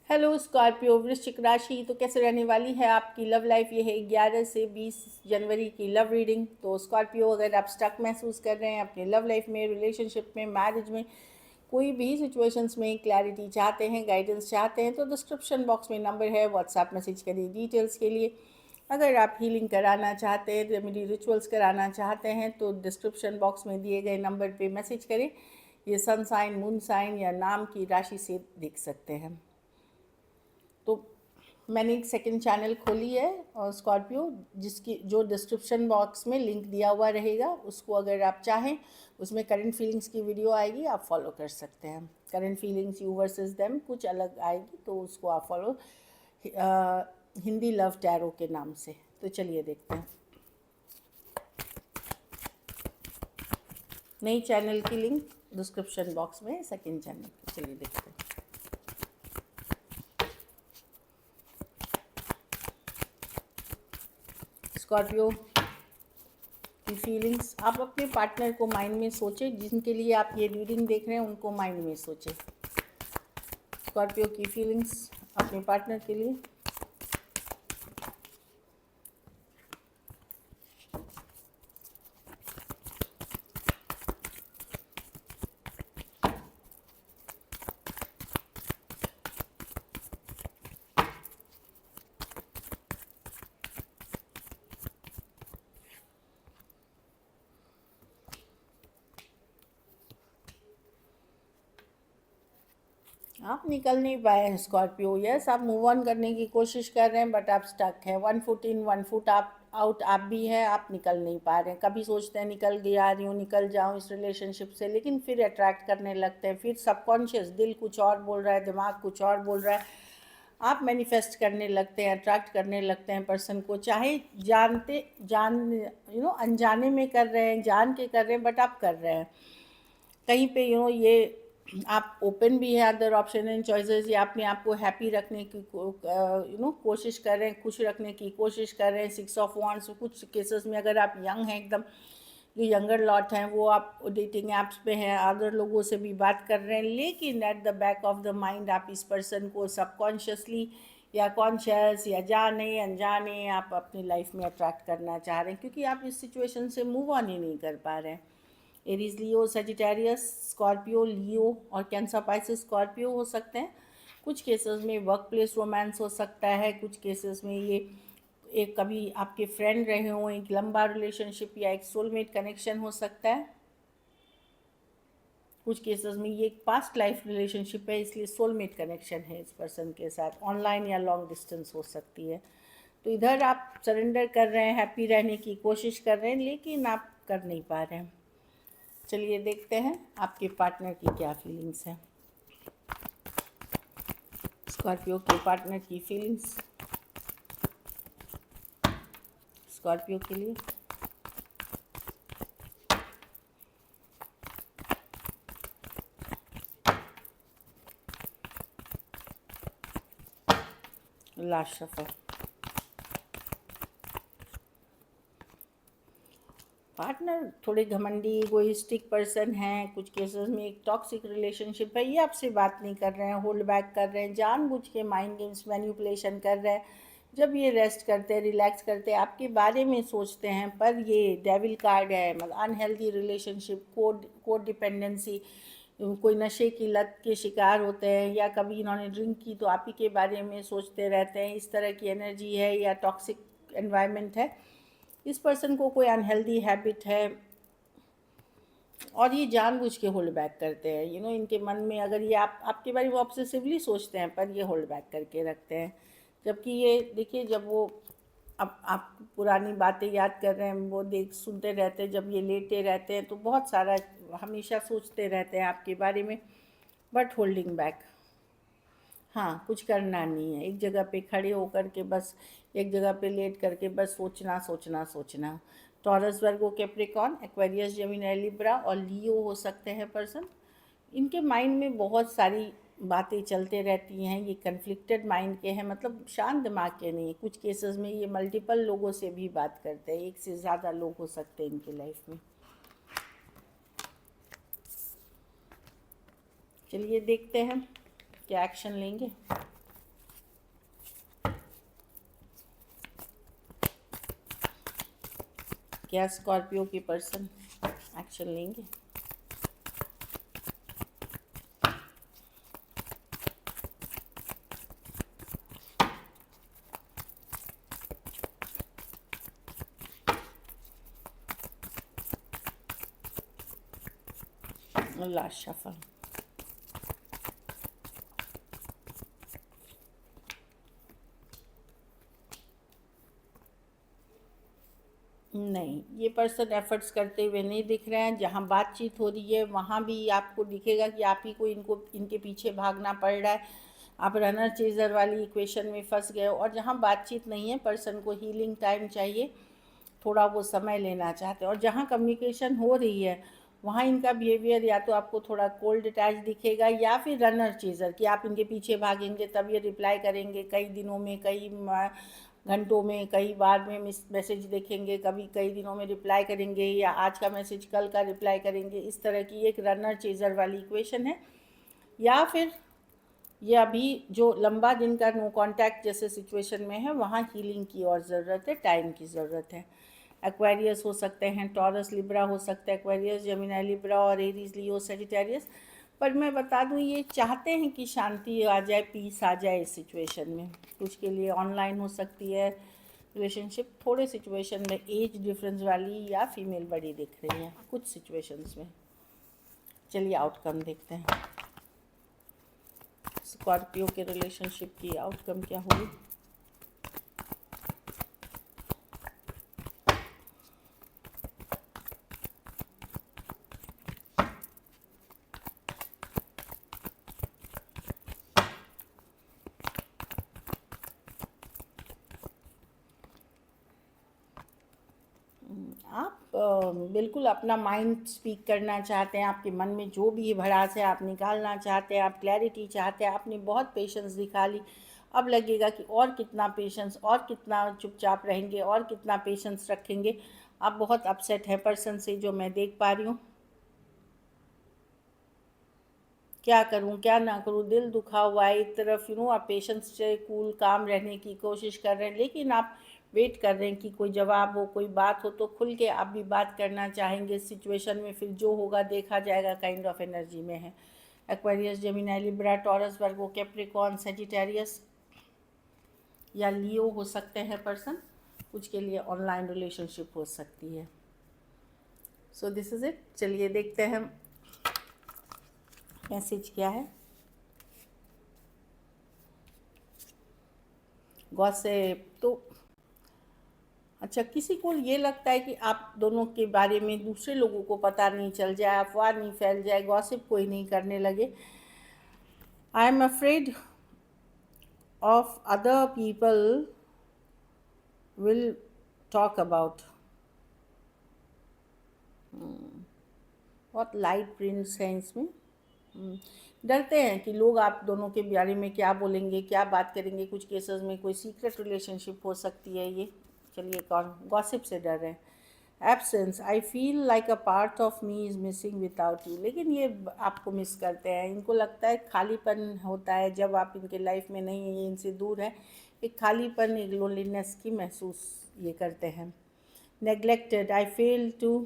Hello Scorpio वृश्चिक राशि, तो कैसे रहने वाली है आपकी लव लाइफ। ये है 11 से 20 जनवरी की लव रीडिंग। तो स्कॉर्पियो, अगर आप स्टक महसूस कर रहे हैं अपनी लव लाइफ में, रिलेशनशिप में, मैरिज में, कोई भी सिचुएशंस में क्लैरिटी चाहते हैं, गाइडेंस चाहते हैं, तो डिस्क्रिप्शन बॉक्स में नंबर है, व्हाट्सएप मैसेज करिए डिटेल्स के लिए। अगर आप हीलिंग कराना चाहते हैं, रेमेडी रिचुअल्स कराना चाहते हैं, तो डिस्क्रिप्शन बॉक्स में दिए गए नंबर पे मैसेज करें। ये सन साइन, मून साइन या नाम की राशि से देख सकते हैं। तो मैंने एक सेकंड चैनल खोली है और स्कॉर्पियो, जिसकी जो डिस्क्रिप्शन बॉक्स में लिंक दिया हुआ रहेगा, उसको अगर आप चाहें, उसमें करंट फीलिंग्स की वीडियो आएगी, आप फॉलो कर सकते हैं। Current feelings you versus them कुछ अलग आएगी, तो उसको आप फॉलो, हिंदी लव टैरो के नाम से। तो चलिए देखते हैं। नई चैनल की लिंक डिस्क्रिप्शन बॉक्स में, सेकंड चैनल की। चलिए देखते हैं। स्कॉर्पियो की फीलिंग्स, आप अपने पार्टनर को माइंड में सोचें। जिनके लिए आप ये रीडिंग देख रहे हैं उनको माइंड में सोचें। स्कॉर्पियो की फीलिंग्स अपने पार्टनर के लिए। आप निकल नहीं पाए हैं स्कॉर्पियो। यस, आप मूव ऑन करने की कोशिश कर रहे हैं, बट आप स्टक हैं। 1 फुट इन 1 फुट आप आउट आप भी हैं, आप निकल नहीं पा रहे हैं। कभी सोचते हैं निकल गया रही हूँ, निकल जाऊँ इस रिलेशनशिप से, लेकिन फिर अट्रैक्ट करने लगते हैं। फिर सबकॉन्शियस दिल कुछ और बोल रहा है, दिमाग कुछ और बोल रहा है। आप मैनिफेस्ट करने लगते हैं, अट्रैक्ट करने लगते हैं पर्सन को, चाहे अनजाने में कर रहे हैं, जान के कर रहे हैं, बट आप कर रहे हैं। कहीं पे ये आप ओपन भी है अदर ऑप्शन एंड चॉइसेस, या अपने आप को हैप्पी रखने की कोशिश कर रहे हैं, खुश रखने की कोशिश कर रहे हैं। 6 ऑफ वांड्स, कुछ केसेस में अगर आप यंग हैं एकदम, जो यंगर लॉट हैं, वो आप डेटिंग ऐप्स पे हैं, अदर लोगों से भी बात कर रहे हैं, लेकिन at the back of the mind आप इस पर्सन को सबकॉन्शियसली या कॉन्शियस या जाने अनजाने आप अपनी लाइफ में अट्रैक्ट करना चाह रहे हैं, क्योंकि आप इस सिचुएशन से मूव ऑन ही नहीं कर पा रहे हैं। एरीज, लियो, सेजिटेरियस, स्कॉर्पियो, लियो और कैंसर, पाइसेस, स्कॉर्पियो हो सकते हैं। कुछ केसेस में वर्क प्लेस रोमांस हो सकता है। कुछ केसेस में ये एक कभी आपके फ्रेंड रहे हों, एक लंबा रिलेशनशिप या एक सोलमेट कनेक्शन हो सकता है। कुछ केसेस में ये एक पास्ट लाइफ रिलेशनशिप है, इसलिए सोलमेट कनेक्शन है इस पर्सन के साथ। ऑनलाइन या लॉन्ग डिस्टेंस हो सकती है। तो इधर आप सरेंडर कर रहे हैं, हैप्पी रहने की कोशिश कर रहे हैं, लेकिन आप कर नहीं पा रहे हैं। चलिए देखते हैं आपके पार्टनर की क्या फीलिंग्स हैं। स्कॉर्पियो के पार्टनर की फीलिंग्स स्कॉर्पियो के लिए। Last shuffle. पार्टनर थोड़े घमंडी, इगोइस्टिक पर्सन हैं। कुछ केसेस में एक टॉक्सिक रिलेशनशिप है। ये आपसे बात नहीं कर रहे हैं, होल्ड बैक कर रहे हैं, जानबूझ के माइंड गेम्स, मैनिपुलेशन कर रहे हैं। जब ये रेस्ट करते हैं, रिलैक्स करते हैं, आपके बारे में सोचते हैं, पर ये डेविल कार्ड है, मतलब अनहेल्दी रिलेशनशिप, कोड डिपेंडेंसी। कोई नशे की लत के शिकार होते हैं, या कभी इन्होंने ड्रिंक की तो आप ही के बारे में सोचते रहते हैं। इस तरह की एनर्जी है, या टॉक्सिक एनवायरनमेंट है। इस पर्सन को कोई अनहेल्दी हैबिट है, और ये जानबूझ के होल्ड बैक करते हैं। इनके मन में, अगर ये आपके बारे में ऑब्सेसिवली सोचते हैं, पर ये होल्ड बैक करके रखते हैं। जबकि ये देखिए, जब वो अब आप पुरानी बातें याद कर रहे हैं, वो सुनते रहते हैं, जब ये लेटे रहते हैं, तो बहुत सारा हमेशा सोचते रहते हैं आपके बारे में, बट होल्डिंग बैक। हाँ, कुछ करना नहीं है, एक जगह पे खड़े होकर के बस, एक जगह पे लेट करके बस सोचना सोचना सोचना। टॉरस, वर्गो, कैप्रिकॉर्न, एक्वेरियस, जेमिनी, लिब्रा और लियो हो सकते हैं पर्सन। इनके माइंड में बहुत सारी बातें चलते रहती हैं। ये कन्फ्लिक्टेड माइंड के हैं, मतलब शांत दिमाग के नहीं। कुछ केसेस में ये मल्टीपल लोगों से भी बात करते हैं, एक से ज़्यादा लोग हो सकते हैं इनकी लाइफ में। चलिए देखते हैं क्या एक्शन लेंगे। क्या स्कॉर्पियो की पर्सन एक्शन लेंगे? Last shuffle. नहीं, ये पर्सन एफर्ट्स करते हुए नहीं दिख रहे हैं। जहाँ बातचीत हो रही है वहाँ भी आपको दिखेगा कि आप ही को इनके पीछे भागना पड़ रहा है। आप रनर चेजर वाली इक्वेशन में फंस गए हो। और जहाँ बातचीत नहीं है, पर्सन को हीलिंग टाइम चाहिए, थोड़ा वो समय लेना चाहते हैं। और जहाँ कम्युनिकेशन हो रही है वहाँ इनका बिहेवियर या तो आपको थोड़ा कोल्ड अटैच दिखेगा, या फिर रनर चेजर कि आप इनके पीछे भागेंगे तब ये रिप्लाई करेंगे। कई दिनों में, कई घंटों में, कई बार में मैसेज देखेंगे, कभी कई दिनों में रिप्लाई करेंगे, या आज का मैसेज कल का रिप्लाई करेंगे। इस तरह की एक रनर चेजर वाली इक्वेशन है। या फिर ये अभी जो लंबा दिन का नो कांटेक्ट जैसे सिचुएशन में है, वहाँ हीलिंग की और ज़रूरत है, टाइम की ज़रूरत है। एक्वेरियस हो सकते हैं, टॉरस लिब्रा हो सकता है, एक्वेरियस जेमिनी लिब्रा और एरीज लियो सजिटेरियस। पर मैं बता दूं, ये चाहते हैं कि शांति आ जाए, पीस आ जाए इस सिचुएशन में। कुछ के लिए ऑनलाइन हो सकती है रिलेशनशिप, थोड़े सिचुएशन में एज डिफरेंस वाली या फीमेल बड़ी दिख रही है कुछ सिचुएशंस में। चलिए आउटकम देखते हैं, स्कॉर्पियो के रिलेशनशिप की आउटकम क्या होगी। आप बिल्कुल अपना माइंड स्पीक करना चाहते हैं, आपके मन में जो भी भड़ास है आप निकालना चाहते हैं, आप क्लैरिटी चाहते हैं। आपने बहुत पेशेंस दिखा ली, अब लगेगा कि और कितना पेशेंस, और कितना चुपचाप रहेंगे, और कितना पेशेंस रखेंगे। आप बहुत अपसेट हैं पर्सन से, जो मैं देख पा रही हूँ। क्या करूं क्या ना करूं, दिल दुखा हुआ है। एक तरफ आप पेशेंस से कूल काम रहने की कोशिश कर रहे हैं, लेकिन आप वेट कर रहे हैं कि कोई जवाब हो, कोई बात हो, तो खुल के आप भी बात करना चाहेंगे इस सिचुएशन में। फिर जो होगा देखा जाएगा काइंड ऑफ एनर्जी में है। एक्वेरियस, जेमिनी, लिब्रा, टॉरस, वर्गो, कैप्रिकॉर्न, सेजिटेरियस या लियो हो सकते हैं पर्सन। कुछ के लिए ऑनलाइन रिलेशनशिप हो सकती है। So this is it. चलिए देखते हैं मैसेज क्या है। गॉसिप तो अच्छा, किसी को ये लगता है कि आप दोनों के बारे में दूसरे लोगों को पता नहीं चल जाए, अफवाह नहीं फैल जाए, गॉसिप कोई नहीं करने लगे। I am afraid of other people will talk about. बहुत लाइट प्रिंट्स हैं इसमें। डरते हैं कि लोग आप दोनों के बारे में क्या बोलेंगे, क्या बात करेंगे। कुछ केसेस में कोई सीक्रेट रिलेशनशिप हो सकती है ये। चलिए, कौन गॉसिप से डर रहे हैं। Absence, I feel like a part of me is missing without you. लेकिन ये आपको मिस करते हैं। इनको लगता है खालीपन होता है जब आप इनके लाइफ में नहीं है, ये इनसे दूर है। एक खालीपन, एक लोनलीनेस की महसूस ये करते हैं। Neglected, I fail to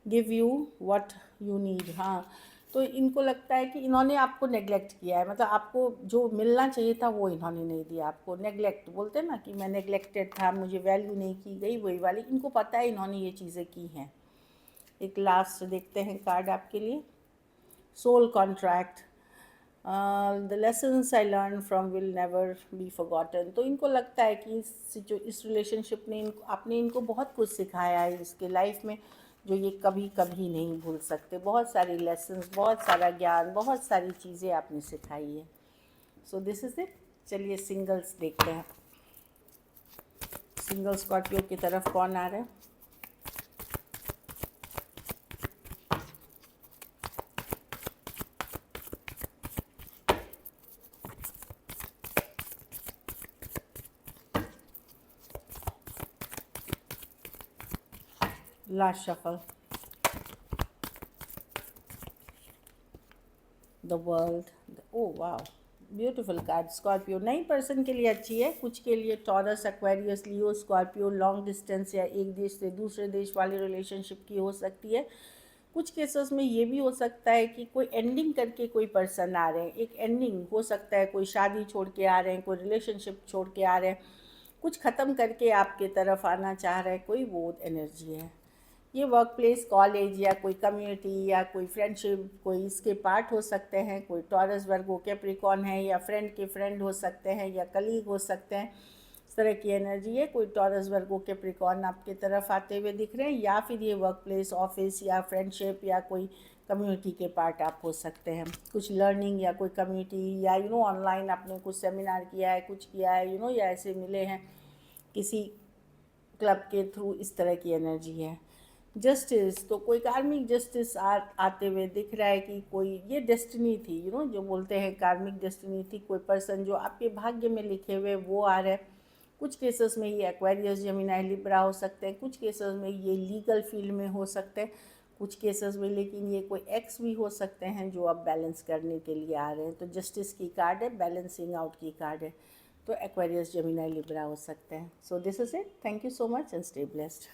give you what you need. हाँ, तो इनको लगता है कि इन्होंने आपको नेग्लेक्ट किया है, मतलब आपको जो मिलना चाहिए था वो इन्होंने नहीं दिया आपको। नेग्लेक्ट बोलते हैं ना कि मैं नेग्लेक्टेड था, मुझे वैल्यू नहीं की गई, वही वाली। इनको पता है इन्होंने ये चीज़ें की हैं। एक लास्ट देखते हैं कार्ड आपके लिए, soul contract. The lessons I learn from will never be forgotten. तो इनको लगता है कि इस रिलेशनशिप ने आपने इनको बहुत कुछ सिखाया है इसके लाइफ में, जो ये कभी कभी नहीं भूल सकते। बहुत सारी लेसन्स, बहुत सारा ज्ञान, बहुत सारी चीज़ें आपने सिखाई है। So this is it. चलिए सिंगल्स देखते हैं, सिंगल स्कॉर्पियो की तरफ कौन आ रहा है। Last shuffle, the world. ओ वाह, ब्यूटीफुल कार्ड स्कॉर्पियो नई पर्सन के लिए अच्छी है, कुछ के लिए Taurus, Aquarius, Leo, Scorpio, long distance या एक देश से दूसरे देश वाली रिलेशनशिप की हो सकती है। कुछ केसेस में ये भी हो सकता है कि कोई एंडिंग करके कोई पर्सन आ रहे हैं, एक एंडिंग हो सकता है, कोई शादी छोड़ के आ रहे हैं, कोई रिलेशनशिप छोड़ के आ रहे हैं, कुछ ख़त्म करके आपके तरफ आना चाह रहा है कोई, वो एनर्जी है। ये वर्क प्लेस, कॉलेज या कोई कम्युनिटी या कोई फ्रेंडशिप, कोई इसके पार्ट हो सकते हैं, कोई टॉरस, वर्गो, कैप्रिकॉर्न है, या फ्रेंड के फ्रेंड हो सकते हैं, या कलीग हो सकते हैं। इस तरह की एनर्जी है। कोई टॉरस, वर्गो, कैप्रिकॉर्न आपके तरफ आते हुए दिख रहे हैं, या फिर ये वर्क प्लेस, ऑफिस या फ्रेंडशिप या कोई कम्युनिटी के पार्ट आप हो सकते हैं। कुछ लर्निंग या कोई कम्युनिटी या ऑनलाइन आपने कुछ सेमिनार किया है, कुछ किया है या ऐसे मिले हैं किसी क्लब के थ्रू, इस तरह की एनर्जी है। जस्टिस, तो कोई कार्मिक जस्टिस आते हुए दिख रहा है कि कोई ये डेस्टिनी थी, जो बोलते हैं कार्मिक डेस्टिनी थी, कोई पर्सन जो आपके भाग्य में लिखे हुए वो आ रहे हैं। कुछ केसेस में ये एक्वेरियस, जेमिनी, लिब्रा हो सकते हैं, कुछ केसेस में ये लीगल फील्ड में हो सकते हैं, कुछ केसेस में लेकिन ये कोई एक्स भी हो सकते हैं जो अब बैलेंस करने के लिए आ रहे हैं। तो जस्टिस की कार्ड है, बैलेंसिंग आउट की कार्ड है, तो एक्वेरियस, जेमिनी, लिब्रा हो सकते हैं। So this is it, thank you so much and stay blessed.